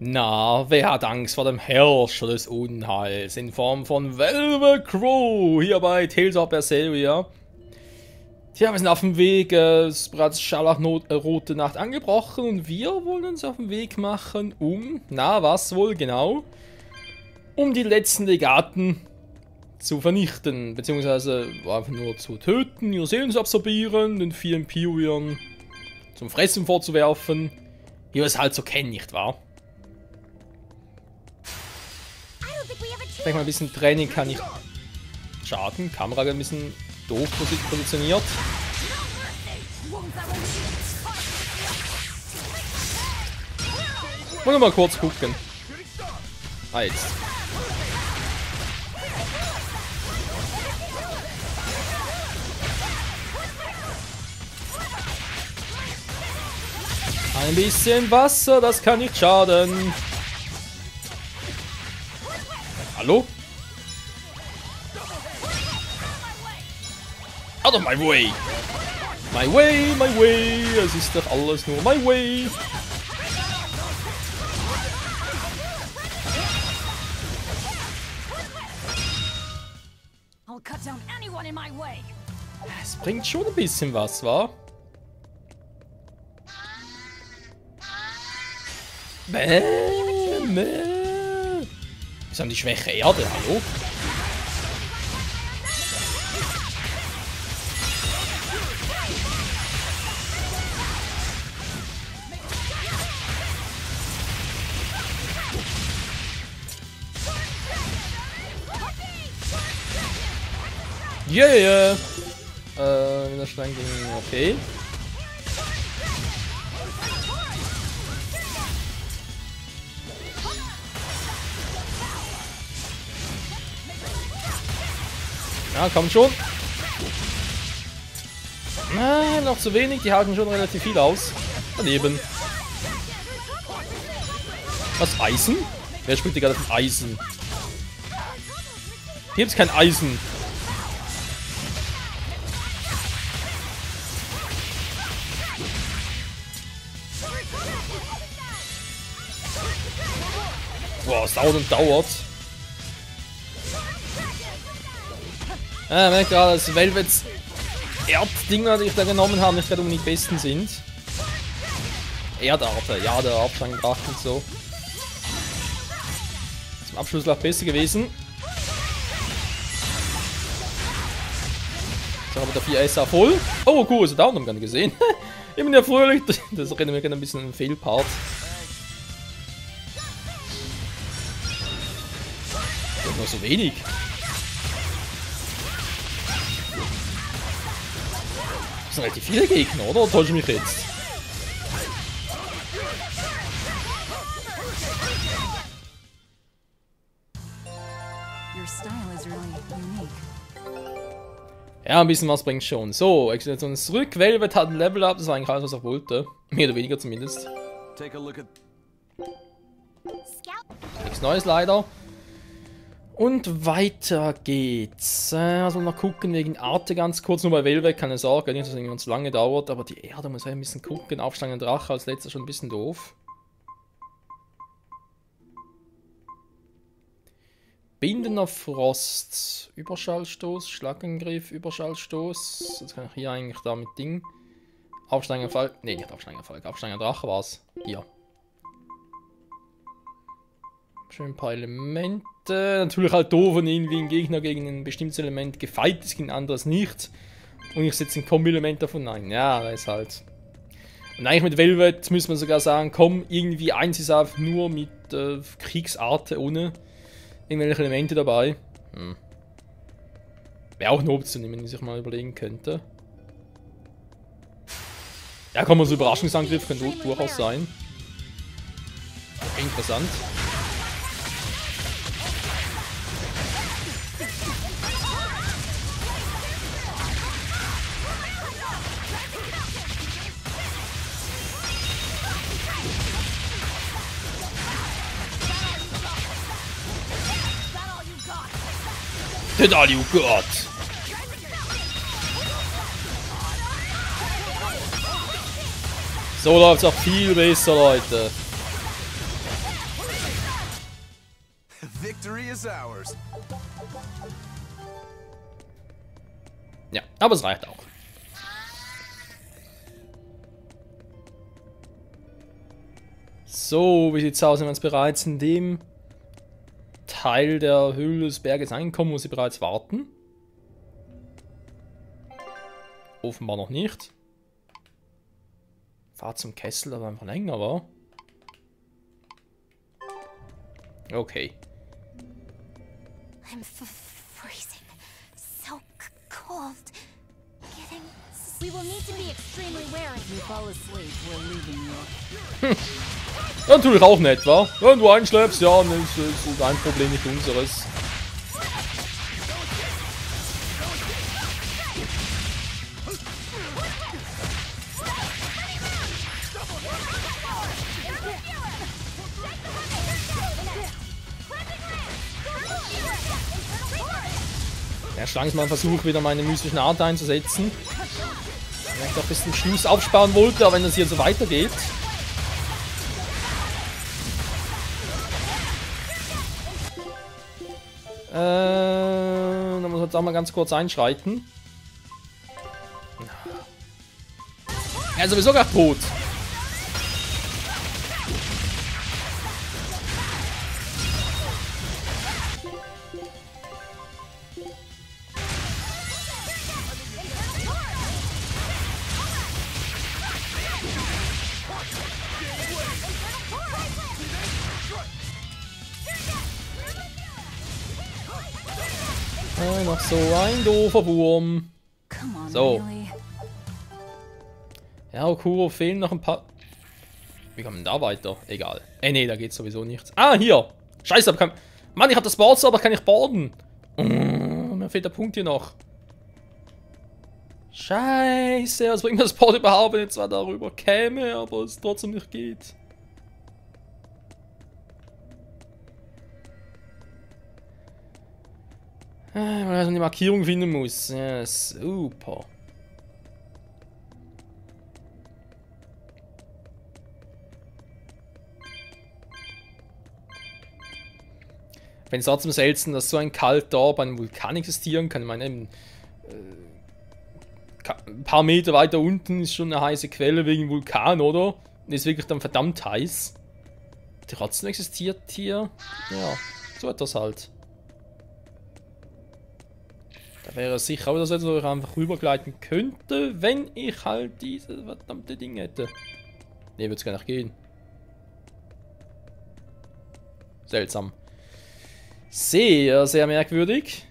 Na, wer hat Angst vor dem Herrscher des Unheils in Form von Velvet Crow hier bei Tales of Berseria? Tja, wir sind auf dem Weg, es ist bereits scharlachrote Nacht angebrochen und wir wollen uns auf den Weg machen, na was wohl genau? Um die letzten Legaten zu vernichten, beziehungsweise einfach nur zu töten, ihre Seelen zu absorbieren, den 4 Empyrean zum Fressen vorzuwerfen, wie wir es halt so kennen, nicht wahr? Ich denke mal, ein bisschen Training kann nicht schaden. Kamera ein bisschen doof positioniert. Wollen wir mal kurz gucken. Ah, jetzt. Ein bisschen Wasser, das kann nicht schaden. Hallo? Out of my way! My way, my way! Es ist doch alles nur my way! Es bringt schon ein bisschen was, wa? Wir haben die schwache Erde, hallo? Yeah! Widerstand gegen... okay. Ja, kommt schon. Na, noch zu wenig, die halten schon relativ viel aus. Daneben. Was, Eisen? Wer spielt die gerade von Eisen? Hier gibt's kein Eisen. Boah, es dauert und dauert. Ich merke gerade, dass Velvets Erddinger, die ich da genommen habe, nicht gerade unbedingt die besten sind. Erdarte, ja, der Abschlangdrachen und so. Zum Abschluss noch besser gewesen. So, aber der 4SA voll. Oh, cool, ist er down, haben wir gar nicht gesehen. Ich bin ja fröhlich. Das erinnert mich gerade ein bisschen an einen Fehlpart. Das ist noch so wenig. Das sind relativ viele Gegner, oder? Oder täusche ich mich jetzt? Ja, ein bisschen was bringt schon. So, Expedition zurück. Velvet hat ein Level Up, das war eigentlich alles, was er wollte. Mehr oder weniger zumindest. Nichts Neues leider. Und weiter geht's. Also noch gucken wegen Arte ganz kurz. Nur bei Velvet, keine Sorge, nicht, dass es irgendwie zu lange dauert. Aber die Erde muss ja ein bisschen gucken. Aufschlagen Drache als letzter schon ein bisschen doof. Bindender Frost. Überschallstoß, Schlagangriff, Überschallstoß. Jetzt kann ich hier eigentlich da mit Ding. Aufschlagen Fall. Ne, nicht Aufschlagen Fall. Aufschlagen Drache war's. Hier. Schön ein paar Elemente. Natürlich halt doof, wenn irgendwie ein Gegner gegen ein bestimmtes Element gefeit ist, gegen ein anderes nicht. Und ich setze ein Kombi-Element davon ein. Ja, das ist halt. Und eigentlich mit Velvet müssen wir sogar sagen, komm, irgendwie eins ist einfach nur mit Kriegsarte ohne irgendwelche Elemente dabei. Wäre auch eine Option, die man sich mal überlegen könnte. Ja, komm, so Überraschungsangriff kann durchaus sein. Okay, interessant. That's all you got. So läuft's auch viel besser, Leute. Victory is ours. Ja, aber es reicht auch. So, wie sieht's aus? Sind wir jetzt bereits in dem Teil der Höhle des Berges angekommen, wo sie bereits warten? Offenbar noch nicht. Fahrt zum Kessel, aber einfach länger war. Okay. I'm freezing. So cold. Getting. We will need to be extremely wary. You fall asleep. We're leaving you. Ja, natürlich auch nicht, wa? Wenn du einschläfst, ja, das ist dein Problem, nicht unseres. Erst langsam mal Versuch, wieder meine mystischen Art einzusetzen. Weil ich doch bis zum Schluss aufsparen wollte, aber wenn das hier so weitergeht. Da muss man jetzt auch mal ganz kurz einschreiten. Er ist sowieso gerade tot. Noch so ein doofer Wurm. So. Ja, Okuro fehlen noch ein paar. Wie kommen wir da weiter? Egal. Nee, da geht sowieso nichts. Ah, hier. Scheiße, aber kann. Mann, ich hab das Board, aber kann ich boarden. Mir fehlt der Punkt hier noch. Scheiße, was bringt mir das Board überhaupt, wenn ich zwar darüber käme, aber es trotzdem nicht geht. Weil ich also die Markierung finden muss. Ja, super. Wenn es trotzdem selten, dass so ein kalter Orb bei einem Vulkan existieren kann. Ich meine, ein paar Meter weiter unten ist schon eine heiße Quelle wegen Vulkan, oder? Und ist wirklich dann verdammt heiß. Trotzdem existiert hier. Ja, so etwas halt. Da wäre es sicher auch, dass ich einfach rübergleiten könnte, wenn ich halt diese verdammte Ding hätte. Ne, würde es gar nicht gehen. Seltsam. Sehr, sehr merkwürdig.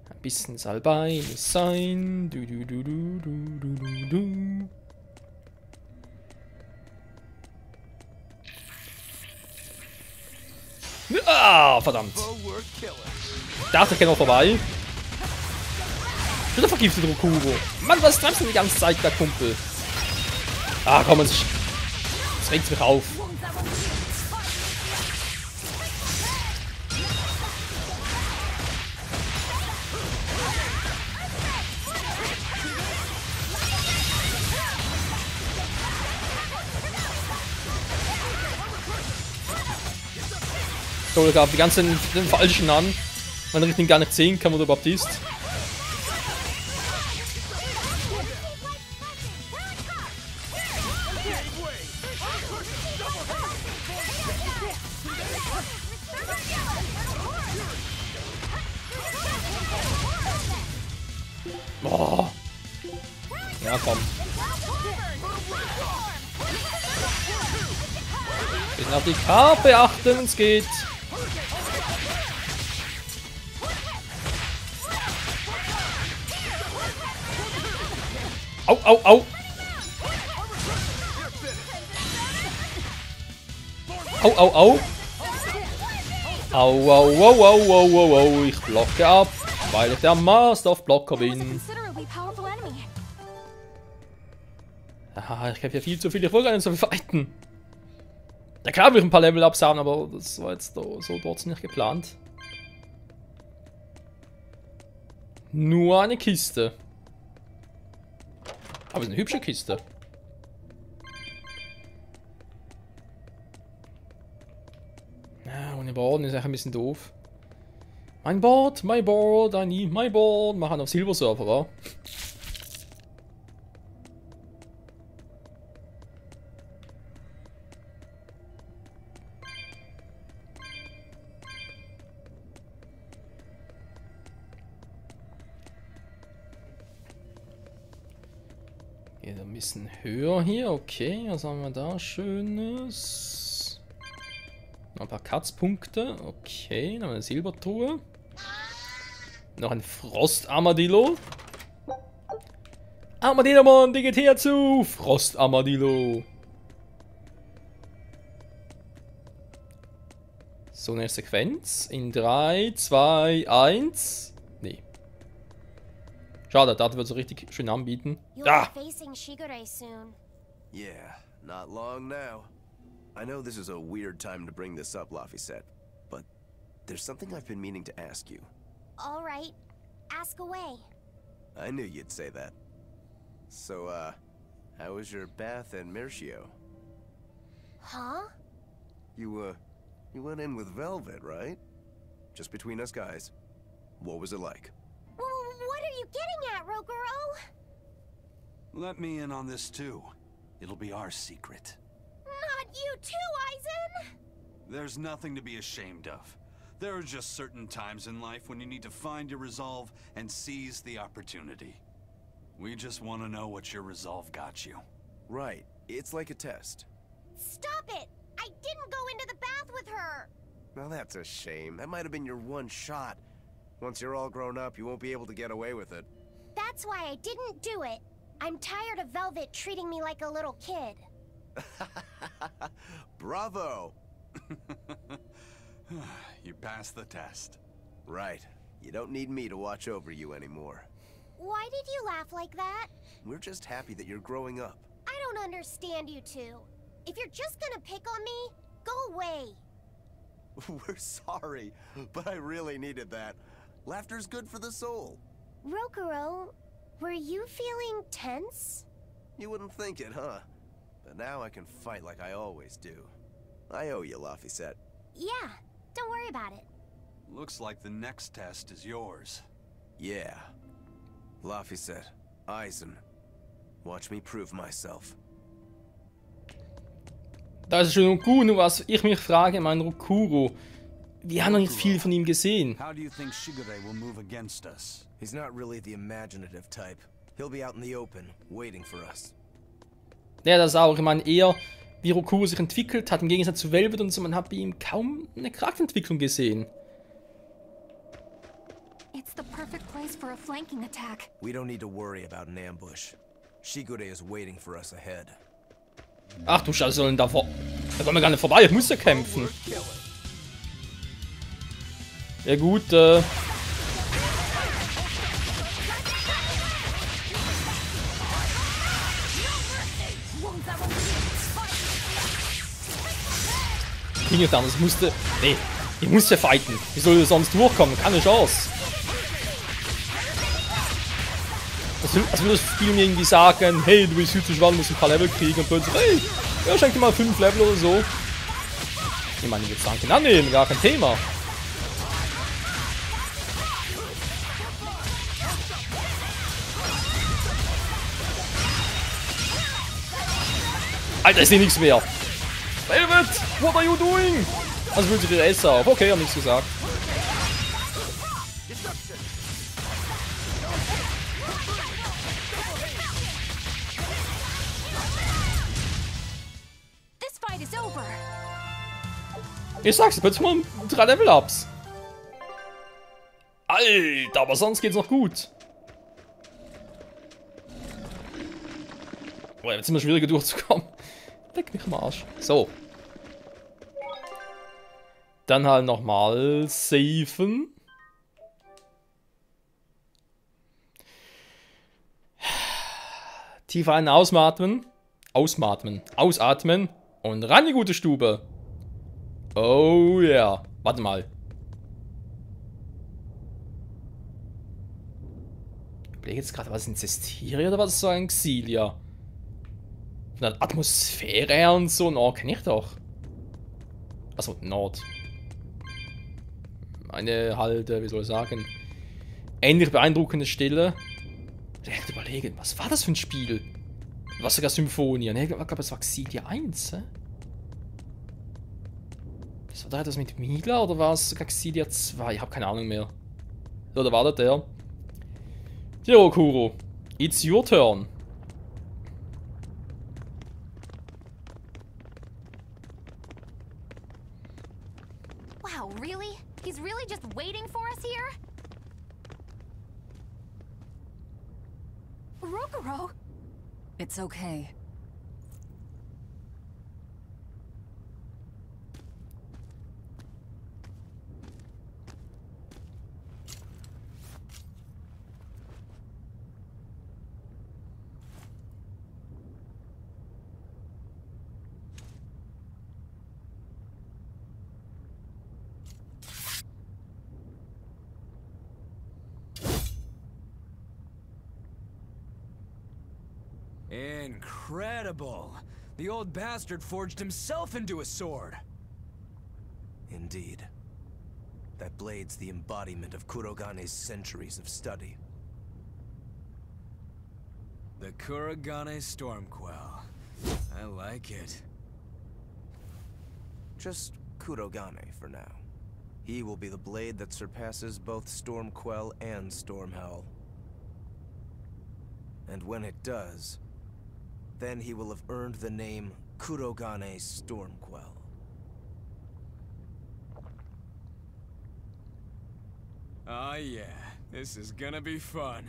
Ein bisschen Salbei muss sein. Du, du, du, du, du, du, du, du. Ah, verdammt. Ich dachte, ich gehe noch vorbei. Wieder vergiftet Okuro. Mann, was treibst du die ganze Zeit, der Kumpel? Ah, komm, es regt mich auf. So, ich habe die ganzen den falschen an. Man richtig gar nicht sehen kann, wo der überhaupt ist. Boah. Ja, komm. Bisschen auf die Karte achten, wenn es geht. Au, au, au. Au, au, au. Au, au, au, au, au, au, au. Ich blocke ab, weil ich der Master of Blocker bin. Aha, ich kämpfe ja viel zu viel. Ich wollte gar nicht so viel fighten. Ja klar will ich ein paar Level-Ups haben, aber das war jetzt so dort nicht geplant. Nur eine Kiste. Aber es ist eine hübsche Kiste. ohne Board ist echt ein bisschen doof. Mein Board, my board, I need my board. Machen auf Silber-Server, wa? Geht ein bisschen höher hier, okay. Was haben wir da Schönes? Noch ein paar Katzpunkte, okay. Dann haben wir eine Silbertruhe. Noch ein Frost-Armadillo. Armadillo, Mann, die geht herzu! Frost-Armadillo. So eine Sequenz. In 3, 2, 1. Nee. Schade, da wird so richtig schön anbieten. Ah! Facing Shigure soon. Yeah, not long now. I know this is a weird time to bring this up, Laphicet, but there's something I've been meaning to ask you. All right, ask away. I knew you'd say that. So, how was your bath in Mercio? Huh? You went in with Velvet, right? Just between us guys. What was it like? What are you getting at, Roguro? Let me in on this too. It'll be our secret. Not you too, Aizen! There's nothing to be ashamed of. There are just certain times in life when you need to find your resolve and seize the opportunity. We just want to know what your resolve got you. Right. It's like a test. Stop it! I didn't go into the bath with her! Now that's a shame. That might have been your one shot. Once you're all grown up, you won't be able to get away with it. That's why I didn't do it. I'm tired of Velvet treating me like a little kid. Bravo! You passed the test. Right. You don't need me to watch over you anymore. Why did you laugh like that? We're just happy that you're growing up. I don't understand you two. If you're just gonna pick on me, go away. We're sorry, but I really needed that. Laughter's good for the soul. Rokuro, were you feeling tense? You wouldn't think it, huh? But now I can fight like I always do. I owe you, Laphicet. Yeah, don't worry about it. Looks like the next test is yours. Yeah. Laphicet, Aizen. Watch me prove myself. Das ist schön und gut, nur was ich mich frage, mein Rokuro. Wir haben noch nicht viel von ihm gesehen. How do you think Shigure will move against us? He's not really the imaginative type. He'll be out in the open, waiting for us. Ja, das auch. Ich meine, eher wie Rokuro sich entwickelt hat, im Gegensatz zu Velvet und so, man hat bei ihm kaum eine Charakterentwicklung gesehen. It's the perfect place for a flanking attack. We don't need to worry about an ambush. Shigure is waiting for us ahead. Ach du Scheiße, sollen da vor... Da kommen wir gar nicht vorbei, ich muss ja kämpfen. Ja gut, ging nicht anders, ich musste... Nee, ich musste fighten. Wie soll ich sonst durchkommen? Keine Chance. Als würde das Spiel mir irgendwie sagen, hey, du bist viel zu schwach, du musst ein paar Level kriegen und plötzlich, hey, ja, schenk dir mal 5 Level oder so. Ich meine, ich würde sagen, annehmen, gar kein Thema. Alter, ich sehe nichts mehr. Velvet, what are you doing? Also fühlt sich die Racer auf. Okay, hab nichts gesagt. Ich sag's, jetzt mal 3 Level-Ups. Alter, aber sonst geht's noch gut. Oh, jetzt ist immer schwieriger durchzukommen. Leck mich am Arsch. So. Dann halt nochmal safen. Tief ein, ausatmen. Ausatmen. Und ran, die gute Stube. Oh ja. Yeah. Warte mal. Ich überlege jetzt gerade, was sind Cestiria oder was ist so ein Xilia? Von der Atmosphäre her und so. Nord kenne ich doch. Achso, Nord. Eine halt, wie soll ich sagen, ähnlich beeindruckende Stelle. Echt überlegen, was war das für ein Spiel? War sogar Symphonia, ne? Ich glaube, es war Xillia 1, hä? Das war da etwas mit Mila oder war es sogar Xillia 2? Ich habe keine Ahnung mehr. So, da war der. Jo, Kuro. It's your turn. Wow, really? He's really just waiting for us here? Rokuro! It's okay. Incredible! The old bastard forged himself into a sword! Indeed. That blade's the embodiment of Kurogane's centuries of study. The Kurogane Stormquell. I like it. Just Kurogane for now. He will be the blade that surpasses both Stormquell and Stormhowl. And when it does, then he will have earned the name Kurogane Stormquell. Oh yeah, this is gonna be fun.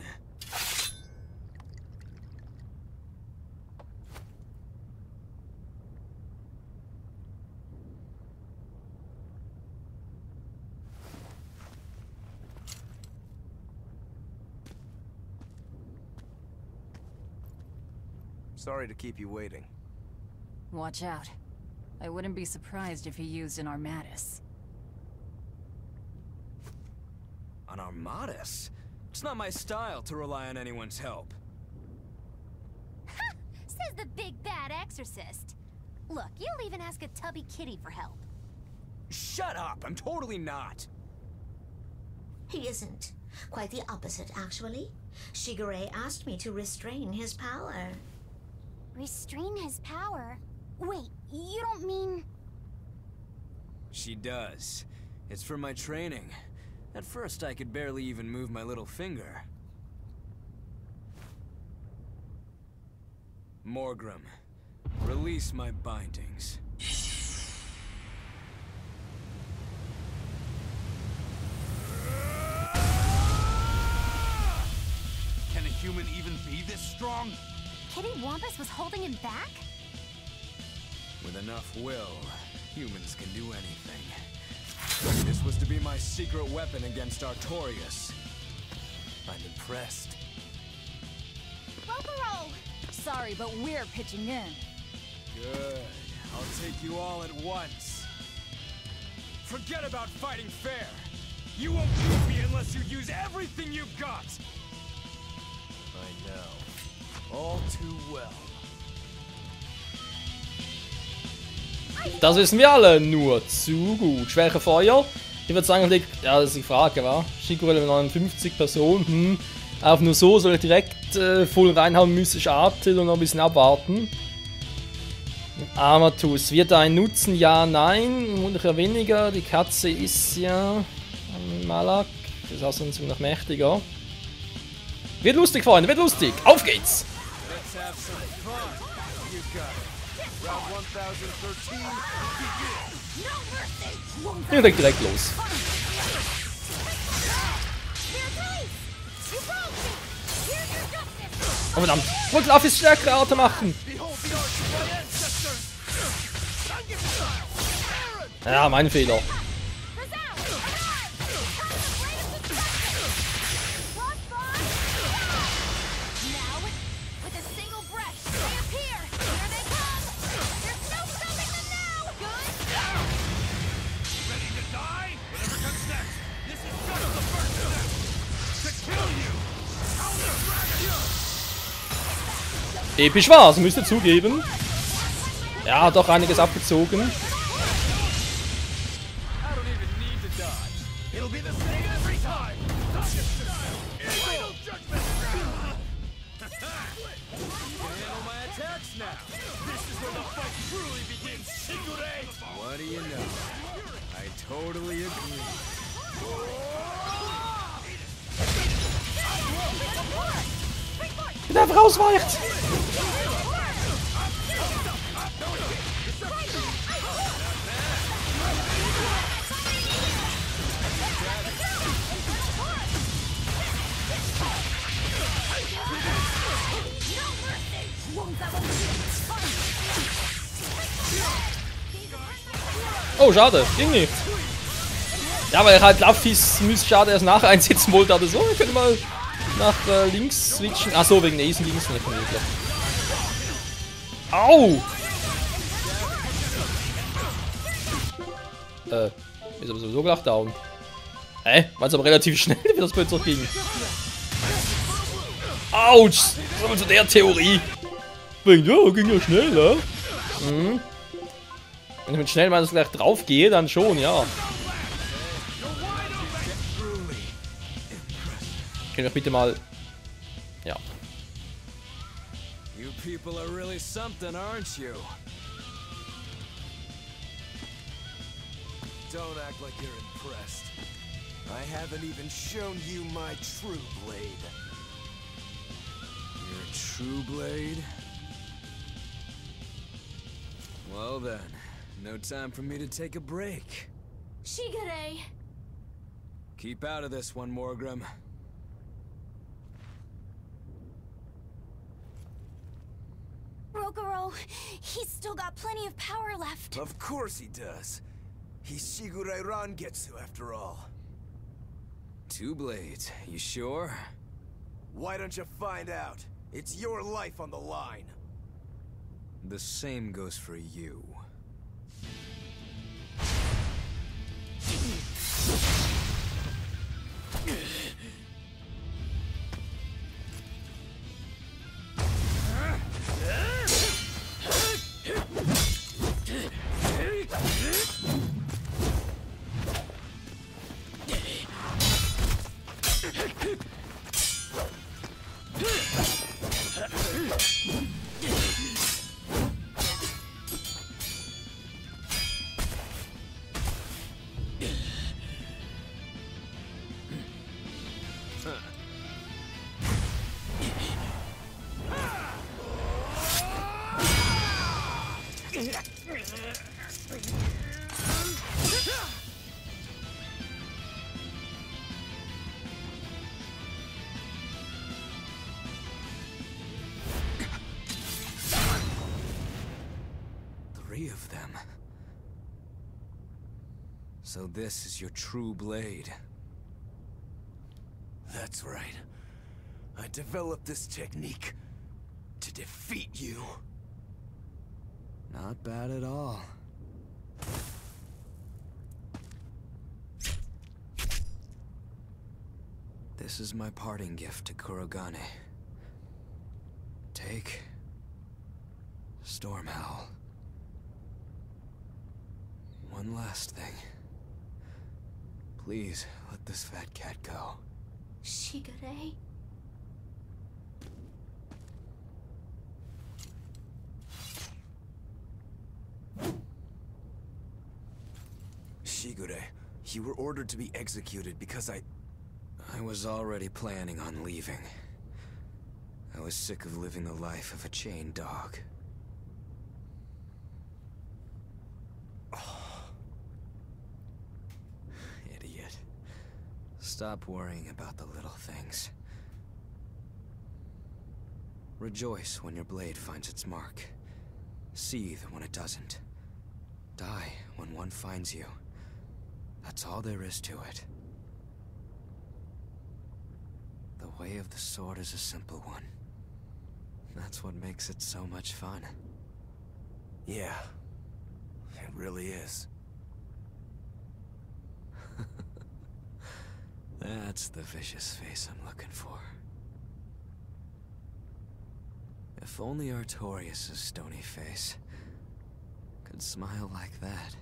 Sorry to keep you waiting. Watch out. I wouldn't be surprised if he used an Armatus. An Armatus? It's not my style to rely on anyone's help. Ha! Says the big bad exorcist. Look, you'll even ask a tubby kitty for help. Shut up! I'm totally not! He isn't. Quite the opposite, actually. Shigure asked me to restrain his power. Restrain his power? Wait, you don't mean... She does. It's for my training. At first, I could barely even move my little finger. Morgrim, release my bindings. Can a human even be this strong? Kitty Wampus was holding him back? With enough will, humans can do anything. This was to be my secret weapon against Artorias. I'm impressed. Rokuro! Sorry, but we're pitching in. Good. I'll take you all at once. Forget about fighting fair. You won't beat me unless you use everything you've got. I know. All too well. Das wissen wir alle nur zu gut. Schwäche Feuer. Ich würde sagen, ja, das ist die Frage, wa? Shigure Level 59 Personen. Auch nur so soll ich direkt voll reinhauen, müsste ich Artil und noch ein bisschen abwarten. Armatus, wird er einen nutzen? Ja, nein. Wunderlich weniger. Die Katze ist ja Malak. Das ist auch sonst noch mächtiger. Wird lustig, Freunde, wird lustig. Auf geht's! Let's have some fun. You got it. Round 1013, begin! Ich leg direkt los. Oh verdammt, ich wollte Laffis stärkere Arte machen. Ja, mein Fehler. Episch war's, müsst ihr zugeben. Ja, doch einiges abgezogen. I don't even need to dodge. It'll be you know? I totally agree. Der einfach ausweicht! Oh, schade, ging nicht. Ja, weil halt Luffys schade erst nachher einsetzen wollte, aber so, ich könnte mal nach links switchen. Achso, wegen Ace links nicht möglich. Au! Ist aber sowieso gleich down. Hä? War es aber relativ schnell, wie das plötzlich ging. Autsch! Das ist zu der Theorie. Ja, ging ja schnell, ne? Mhm. Wenn ich mit schnell mal gleich drauf gehe, dann schon, ja. Können wir bitte mal. Ja. You people are really something, aren't you? Don't act like you're impressed. I haven't even shown you my true blade. Your true blade? Well then, no time for me to take a break. Shigure! Keep out of this one, Morgrim. Rokuro, he's still got plenty of power left. Of course he does. He's Shigure Rangetsu after all. 2 blades, you sure? Why don't you find out? It's your life on the line. The same goes for you. Of them. So this is your true blade. That's right. I developed this technique to defeat you. Not bad at all. This is my parting gift to Kurogane. Take Stormhowl. One last thing. Please, let this fat cat go. Shigure? Shigure, you were ordered to be executed because I was already planning on leaving. I was sick of living the life of a chained dog. Idiot. Stop worrying about the little things. Rejoice when your blade finds its mark. Seethe when it doesn't. Die when one finds you. That's all there is to it. The way of the sword is a simple one. That's what makes it so much fun. Yeah, it really is. That's the vicious face I'm looking for. If only Artorias' stony face could smile like that,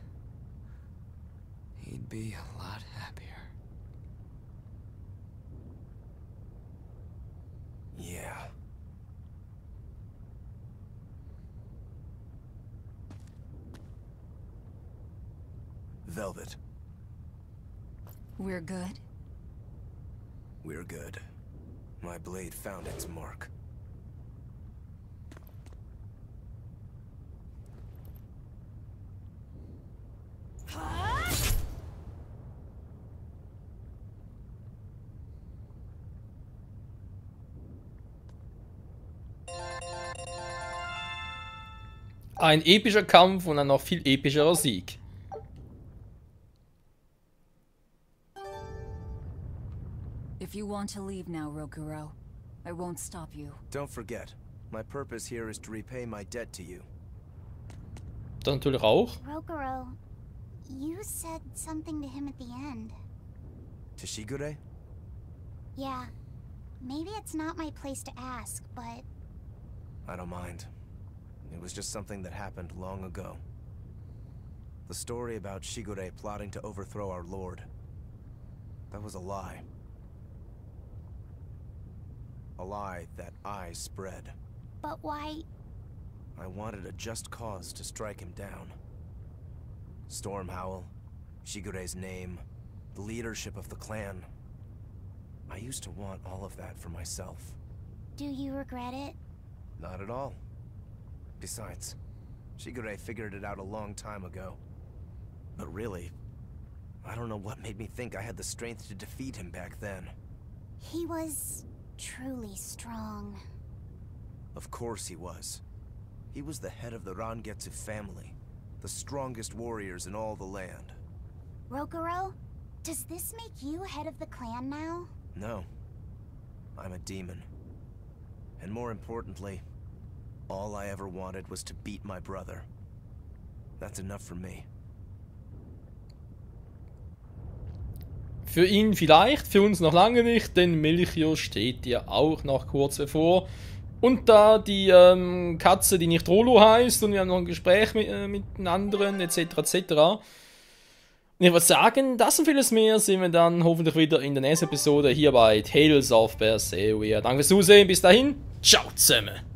he'd be a lot happier. Yeah. Velvet. We're good? We're good. My blade found its mark. Ein epischer Kampf und ein noch viel epischerer Sieg. If you want to leave now, Rokuro, I won't stop you. Don't forget, my purpose here is to repay my debt to you. Das natürlich auch. Rokuro, you said something to him at the end. To Shigure? Yeah. Maybe it's not my place to ask, but... I don't mind. It was just something that happened long ago. The story about Shigure plotting to overthrow our lord. That was a lie. A lie that I spread. But why... I wanted a just cause to strike him down. Storm Howl, Shigure's name, the leadership of the clan. I used to want all of that for myself. Do you regret it? Not at all. Besides, Shigure figured it out a long time ago. But really, I don't know what made me think I had the strength to defeat him back then. He was... truly strong. Of course he was. He was the head of the Rangetsu family, the strongest warriors in all the land. Rokuro, does this make you head of the clan now? No. I'm a demon. And more importantly, all I ever wanted was to beat my brother. That's enough for me. Für ihn vielleicht, für uns noch lange nicht, denn Melchior steht ja auch noch kurz bevor. Und da die Katze, die nicht Rolo heißt, und wir haben noch ein Gespräch mit den anderen, etc. etc. Und ich würde sagen, das und vieles mehr sehen wir dann hoffentlich wieder in der nächsten Episode hier bei Tales of Berseria. Danke fürs Zusehen, bis dahin, ciao zusammen!